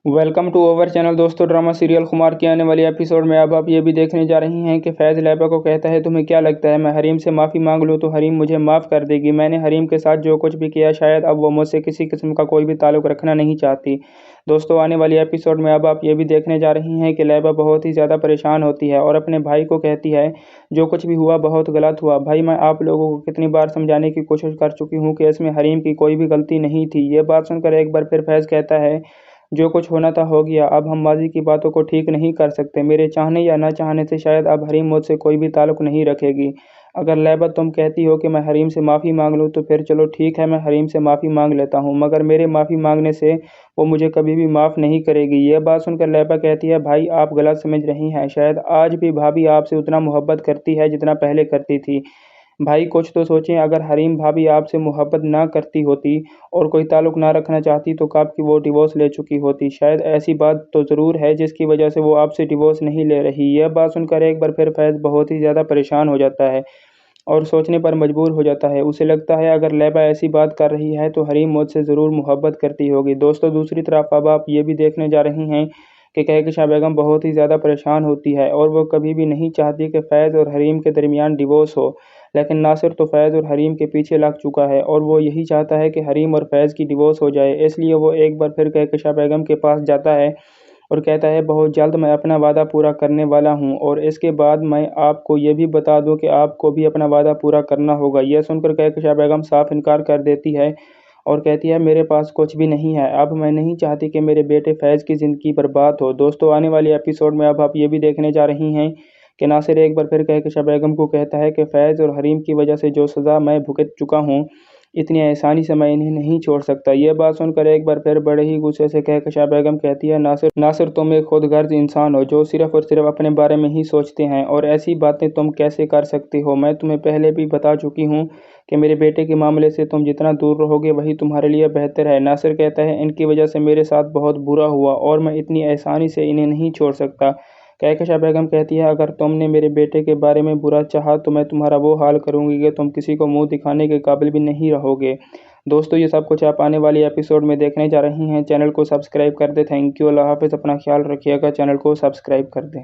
Welcome to our channel. दोस्तों, drama serial Khumar की आने वाली एपिसोड में अब आप ये भी देखने जा रही हैं कि फैज़ लैबा को कहता है, तुम्हें क्या लगता है मैं हरीम से माफ़ी मांग लूँ तो हरीम मुझे माफ़ कर देगी? मैंने हरीम के साथ जो कुछ भी किया, शायद अब वो मुझसे किसी किस्म का कोई भी ताल्लुक़ रखना नहीं चाहती। दोस्तों, आने वाली एपिसोड में अब आप ये भी देखने जा रही हैं कि लैबा बहुत ही ज़्यादा परेशान होती है और अपने भाई को कहती है, जो कुछ भी हुआ बहुत गलत हुआ। भाई, मैं आप लोगों को कितनी बार समझाने की कोशिश कर चुकी हूँ कि इसमें हरीम की कोई भी गलती नहीं थी। ये बात सुनकर एक बार फिर फैज़ कहता है, जो कुछ होना था हो गया, अब हम माजी की बातों को ठीक नहीं कर सकते। मेरे चाहने या न चाहने से शायद अब हरीम मुझसे कोई भी ताल्लुक़ नहीं रखेगी। अगर लैबा तुम कहती हो कि मैं हरीम से माफ़ी मांग लूँ तो फिर चलो ठीक है, मैं हरीम से माफ़ी मांग लेता हूँ, मगर मेरे माफ़ी मांगने से वो मुझे कभी भी माफ़ नहीं करेगी। यह बात सुनकर लैबा कहती है, भाई आप गलत समझ रही हैं, शायद आज भी भाभी आपसे उतना मोहब्बत करती है जितना पहले करती थी। भाई कुछ तो सोचें, अगर हरीम भाभी आपसे मोहब्बत ना करती होती और कोई ताल्लुक़ ना रखना चाहती तो कब की वो डिवोर्स ले चुकी होती। शायद ऐसी बात तो ज़रूर है जिसकी वजह से वो आपसे डिवोर्स नहीं ले रही। यह बात सुनकर एक बार फिर फैज़ बहुत ही ज़्यादा परेशान हो जाता है और सोचने पर मजबूर हो जाता है। उसे लगता है अगर लैबा ऐसी बात कर रही है तो हरीम मुझसे ज़रूर मोहब्बत करती होगी। दोस्तों, दूसरी तरफ अब आप ये भी देखने जा रही हैं कि कहकशा बेगम बहुत ही ज़्यादा परेशान होती है और वो कभी भी नहीं चाहती कि फैज़ और हरीम के दरमियान डिवोर्स हो। लेकिन नासिर तो फैज़ और हरीम के पीछे लग चुका है और वो यही चाहता है कि हरीम और फैज़ की डिवोर्स हो जाए। इसलिए वो एक बार फिर कहकशा बेगम के पास जाता है और कहता है, बहुत जल्द मैं अपना वादा पूरा करने वाला हूँ और इसके बाद मैं आपको ये भी बता दूँ कि आपको भी अपना वादा पूरा करना होगा। यह सुनकर कहकशा बेगम साफ इनकार कर देती है और कहती है, मेरे पास कुछ भी नहीं है, अब मैं नहीं चाहती कि मेरे बेटे फैज़ की ज़िंदगी बर्बाद हो। दोस्तों, आने वाली एपिसोड में अब आप ये भी देखने जा रही हैं कि नासिर एक बार फिर कहकशा बेगम को कहता है कि फैज़ और हरीम की वजह से जो सज़ा मैं भुगत चुका हूँ, इतनी आसानी से मैं इन्हें नहीं छोड़ सकता। ये बात सुनकर एक बार फिर बड़े ही गुस्से से कहकशा बेगम कहती है, नासिर तुम एक खुदगर्ज इंसान हो जो सिर्फ़ और सिर्फ अपने बारे में ही सोचते हैं और ऐसी बातें तुम कैसे कर सकते हो? मैं तुम्हें पहले भी बता चुकी हूँ कि मेरे बेटे के मामले से तुम जितना दूर रहोगे वही तुम्हारे लिए बेहतर है। नासिर कहता है, इनकी वजह से मेरे साथ बहुत बुरा हुआ और मैं इतनी आसानी से इन्हें नहीं छोड़ सकता। कहकशा बेगम कहती है, अगर तुमने मेरे बेटे के बारे में बुरा चाहा तो मैं तुम्हारा वो हाल करूँगी कि तुम किसी को मुँह दिखाने के काबिल भी नहीं रहोगे। दोस्तों, ये सब कुछ आप आने वाली एपिसोड में देखने जा रही हैं। चैनल को सब्सक्राइब कर दें। Thank you. अल्लाह हाफ़िज़। अपना ख्याल रखिएगा। चैनल को सब्सक्राइब कर दें।